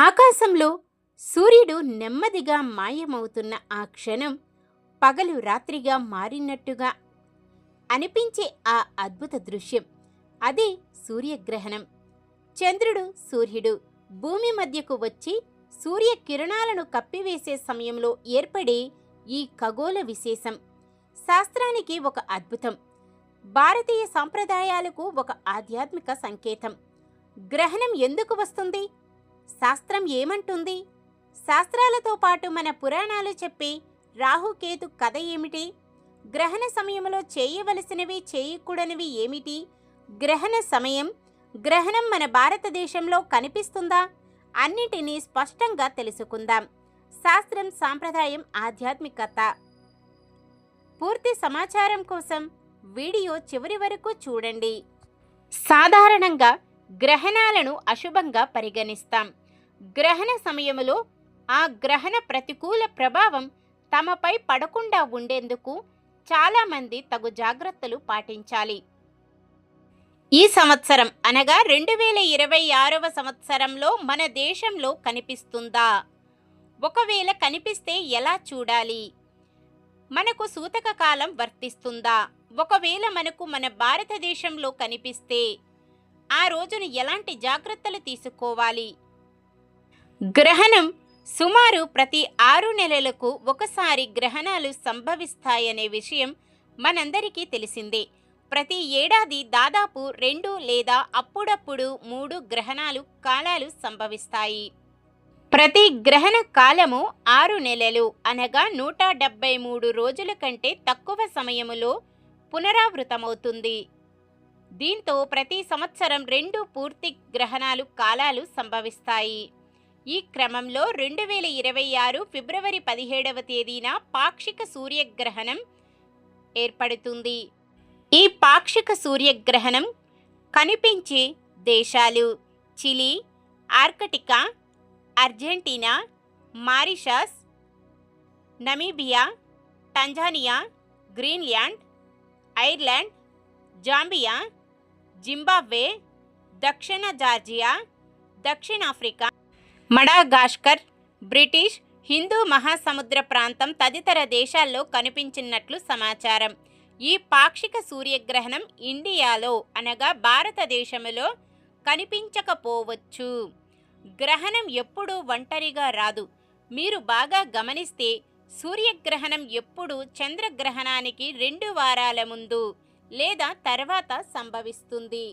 ఆకాశంలో సూర్యుడు నెమ్మదిగా మాయమవుతున్న ఆ క్షణం పగలు రాత్రిగా మారినట్టుగా అనిపించే ఆ అద్భుత దృశ్యం అదే సూర్యగ్రహణం. చంద్రుడు సూర్యుడు భూమి మధ్యకు వచ్చి సూర్యకిరణాలను కప్పివేసే సమయంలో ఏర్పడే ఈ ఖగోళ విశేషం శాస్త్రానికి ఒక అద్భుతం, భారతీయ సంప్రదాయాలకు ఒక ఆధ్యాత్మిక సంకేతం. గ్రహణం ఎందుకు వస్తుంది? శాస్త్రం ఏమంటుంది? శాస్త్రాలతో పాటు మన పురాణాలు చెప్పే రాహుకేతు కథ ఏమిటి? గ్రహణ సమయంలో చేయవలసినవి చేయకూడనివి ఏమిటి? గ్రహణ సమయం, గ్రహణం మన భారతదేశంలో కనిపిస్తుందా? అన్నిటినీ స్పష్టంగా తెలుసుకుందాం. శాస్త్రం, సాంప్రదాయం, ఆధ్యాత్మికత. పూర్తి సమాచారం కోసం వీడియో చివరి వరకు చూడండి. సాధారణంగా గ్రహణాలను అశుభంగా పరిగణిస్తాం. గ్రహణ సమయంలో ఆ గ్రహణ ప్రతికూల ప్రభావం తమపై పడకుండా ఉండేందుకు చాలామంది తగు జాగ్రత్తలు పాటించాలి. ఈ సంవత్సరం అనగా 2026వ సంవత్సరంలో మన దేశంలో కనిపిస్తుందా? ఒకవేళ కనిపిస్తే ఎలా చూడాలి? మనకు సూతక కాలం వర్తిస్తుందా? ఒకవేళ మనకు మన భారతదేశంలో కనిపిస్తే ఆ రోజున ఎలాంటి జాగ్రత్తలు తీసుకోవాలి? గ్రహణం సుమారు ప్రతి 6 నెలలకు ఒకసారి గ్రహణాలు సంభవిస్తాయనే విషయం మనందరికీ తెలిసిందే. ప్రతి ఏడాది దాదాపు 2 లేదా అప్పుడప్పుడు 3 గ్రహణాలు కాలాలు సంభవిస్తాయి. ప్రతి గ్రహణ కాలము 6 నెలలు అనగా 173 రోజుల కంటే తక్కువ సమయములో పునరావృతమవుతుంది. దీంతో ప్రతి సంవత్సరం 2 పూర్తి గ్రహణాలు కాలాలు సంభవిస్తాయి. ఈ క్రమంలో 2026 ఫిబ్రవరి 17వ తేదీన పాక్షిక సూర్యగ్రహణం ఏర్పడుతుంది. ఈ పాక్షిక సూర్యగ్రహణం కనిపించే దేశాలు చిలీ, ఆర్కిటికా, Argentina, Mauritius, Namibia, Tanzania, Greenland, Ireland, Zambia, Zimbabwe, దక్షిణ జార్జియా, దక్షిణాఫ్రికా, మడాగాస్కర్, బ్రిటిష్ హిందూ మహాసముద్ర ప్రాంతం తదితర దేశాల్లో కనిపించినట్లు సమాచారం. ఈ పాక్షిక సూర్యగ్రహణం ఇండియాలో అనగా భారతదేశంలో కనిపించకపోవచ్చు. గ్రహణం ఎప్పుడూ ఒంటరిగా రాదు. మీరు బాగా గమనిస్తే సూర్యగ్రహణం ఎప్పుడూ చంద్రగ్రహణానికి 2 వారాల ముందు లేదా తర్వాత సంభవిస్తుంది.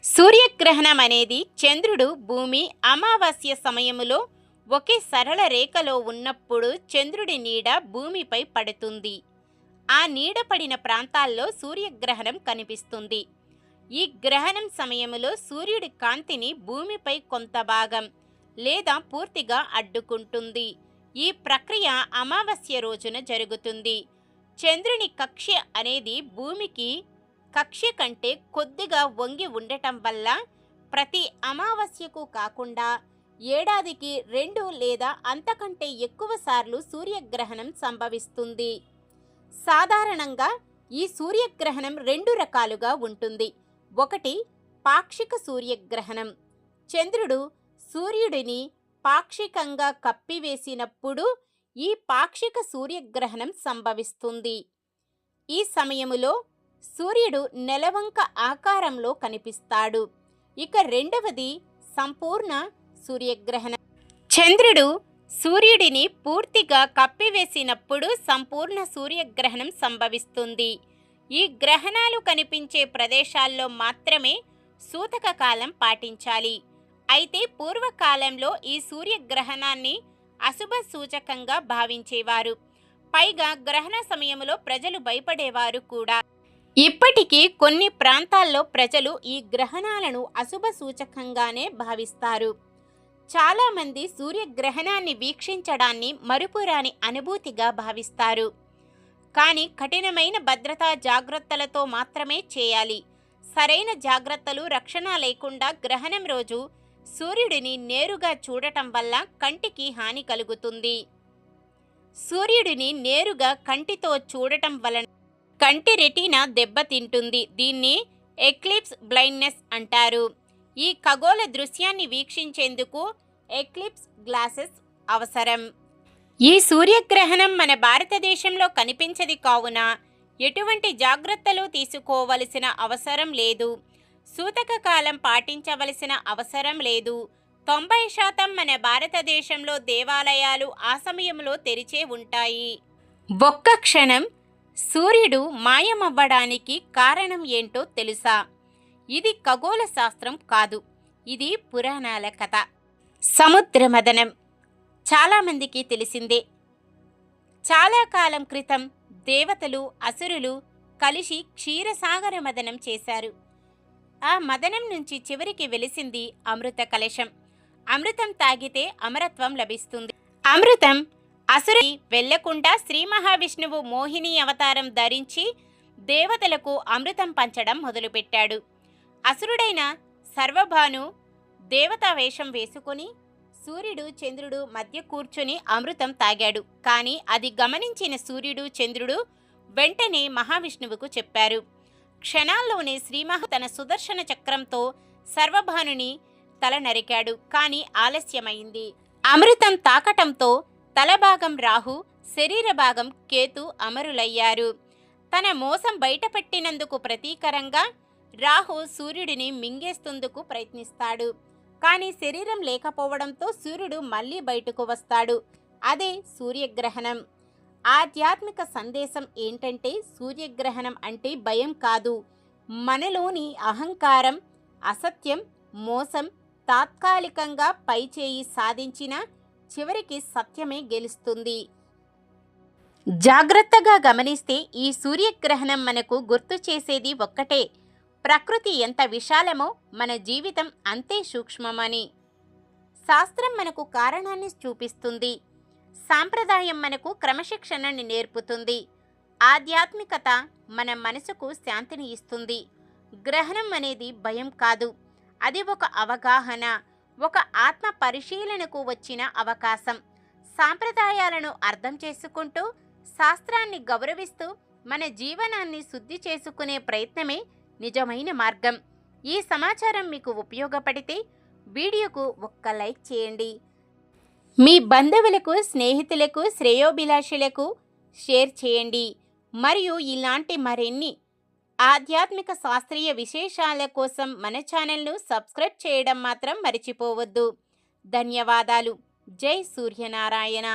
సూర్యగ్రహణం అనేది చంద్రుడు భూమి అమావాస్య సమయములో ఒకే సరళ రేఖలో ఉన్నప్పుడు చంద్రుడి నీడ భూమిపై పడుతుంది. ఆ నీడ పడిన ప్రాంతాల్లో సూర్యగ్రహణం కనిపిస్తుంది. ఈ గ్రహణం సమయంలో సూర్యుడి కాంతిని భూమిపై కొంత భాగం లేదా పూర్తిగా అడ్డుకుంటుంది. ఈ ప్రక్రియ అమావాస్య రోజున జరుగుతుంది. చంద్రుని కక్ష్య అనేది భూమికి కక్ష్య కంటే కొద్దిగా వంగి ఉండటం వల్ల ప్రతి అమావాస్యకు కాకుండా ఏడాదికి 2 లేదా అంతకంటే ఎక్కువ సార్లు సూర్యగ్రహణం సంభవిస్తుంది. సాధారణంగా ఈ సూర్యగ్రహణం 2 రకాలుగా ఉంటుంది. ఒకటి పాక్షిక సూర్యగ్రహణం. చంద్రుడు సూర్యుడిని పాక్షికంగా కప్పివేసినప్పుడు ఈ పాక్షిక సూర్యగ్రహణం సంభవిస్తుంది. ఈ సమయములో సూర్యుడు నెలవంక ఆకారంలో కనిపిస్తాడు. ఇక రెండవది సంపూర్ణ సూర్యగ్రహణం. చంద్రుడు సూర్యుడిని పూర్తిగా కప్పివేసినప్పుడు సంపూర్ణ సూర్యగ్రహణం సంభవిస్తుంది. ఈ గ్రహణాలు కనిపించే ప్రదేశాల్లో మాత్రమే సూతక కాలం పాటించాలి. అయితే పూర్వకాలంలో ఈ సూర్యగ్రహణాన్ని అశుభ సూచకంగా భావించేవారు. పైగా గ్రహణ సమయంలో ప్రజలు భయపడేవారు కూడా. ఇప్పటికీ కొన్ని ప్రాంతాల్లో ప్రజలు ఈ గ్రహణాలను అశుభ సూచకంగానే భావిస్తారు. చాలామంది సూర్యగ్రహణాన్ని వీక్షించడాన్ని మరుపురాని అనుభూతిగా భావిస్తారు. కానీ కఠినమైన భద్రతా జాగ్రత్తలతో మాత్రమే చేయాలి. సరైన జాగ్రత్తలు, రక్షణ లేకుండా గ్రహణం రోజు సూర్యుడిని నేరుగా చూడటం వల్ల కంటికి హాని కలుగుతుంది. సూర్యుడిని నేరుగా కంటితో చూడటం వలన కంటి రెటీనా దెబ్బతింటుంది. దీన్ని ఎక్లిప్స్ బ్లైండ్నెస్ అంటారు. ఈ ఖగోళ దృశ్యాన్ని వీక్షించేందుకు ఎక్లిప్స్ గ్లాసెస్ అవసరం. ఈ సూర్యగ్రహణం మన భారతదేశంలో కనిపించది కావున ఎటువంటి జాగ్రత్తలు తీసుకోవలసిన అవసరం లేదు. సూతక కాలం పాటించవలసిన అవసరం లేదు. 90% మన భారతదేశంలో దేవాలయాలు ఆ సమయంలో తెరిచే ఉంటాయి. ఒక్క క్షణం సూర్యుడు మాయమవ్వడానికి కారణం ఏంటో తెలుసా? ఇది ఖగోళ శాస్త్రం కాదు, ఇది పురాణాల కథ. సముద్రమథనం చాలామందికి తెలిసిందే. చాలా కాలం క్రితం దేవతలు అసురులు కలిసి క్షీరసాగర మదనం చేశారు. ఆ మదనం నుంచి చివరికి వెలిసింది అమృత కలశం. అమృతం తాగితే అమరత్వం లభిస్తుంది. అమృతం అసురుని వెళ్లకుండా శ్రీ మహావిష్ణువు మోహిని అవతారం ధరించి దేవతలకు అమృతం పంచడం మొదలుపెట్టాడు. అసురుడైన సర్వభాను దేవతా వేషం వేసుకొని సూర్యుడు చంద్రుడు మధ్య కూర్చుని అమృతం తాగాడు. కానీ అది గమనించిన సూర్యుడు చంద్రుడు వెంటనే మహావిష్ణువుకు చెప్పారు. క్షణాల్లోనే శ్రీమహు తన సుదర్శన చక్రంతో సర్వభానుని తల నరికాడు. కానీ ఆలస్యమైంది. అమృతం తాకటంతో తలభాగం రాహు, శరీర భాగం కేతు అమరులయ్యారు. తన మోసం బయటపెట్టినందుకు ప్రతీకరంగా రాహు సూర్యుడిని మింగేస్తుందుకు ప్రయత్నిస్తాడు. కానీ శరీరం లేకపోవడంతో సూర్యుడు మళ్ళీ బయటకు వస్తాడు. అదే సూర్యగ్రహణం. ఆధ్యాత్మిక సందేశం ఏంటంటే సూర్యగ్రహణం అంటే భయం కాదు, మనలోని అహంకారం, అసత్యం, మోసం తాత్కాలికంగా పైచేయి సాధించిన చివరికి సత్యమే గెలుస్తుంది. జాగ్రత్తగా గమనిస్తే ఈ సూర్యగ్రహణం మనకు గుర్తు చేసేది ఒక్కటే, ప్రకృతి ఎంత విశాలమో మన జీవితం అంతే సూక్ష్మమని. శాస్త్రం మనకు కారణాన్ని చూపిస్తుంది, సాంప్రదాయం మనకు క్రమశిక్షణని నేర్పుతుంది, ఆధ్యాత్మికత మన మనసుకు శాంతిని ఇస్తుంది. గ్రహణం అనేది భయం కాదు, అది ఒక అవగాహన, ఒక ఆత్మ పరిశీలనకు వచ్చిన అవకాశం. సాంప్రదాయాలను అర్థం చేసుకుంటూ శాస్త్రాన్ని గౌరవిస్తూ మన జీవనాన్ని శుద్ధి చేసుకునే ప్రయత్నమే నిజమైన మార్గం. ఈ సమాచారం మీకు ఉపయోగపడితే వీడియోకు ఒక్క లైక్ చేయండి. మీ బంధువులకు, స్నేహితులకు, శ్రేయోభిలాషులకు షేర్ చేయండి. మరియు ఇలాంటి మరిన్ని ఆధ్యాత్మిక శాస్త్రీయ విశేషాల కోసం మన ఛానల్ను సబ్స్క్రైబ్ చేయడం మాత్రం మర్చిపోవద్దు. ధన్యవాదాలు. జై సూర్యనారాయణ.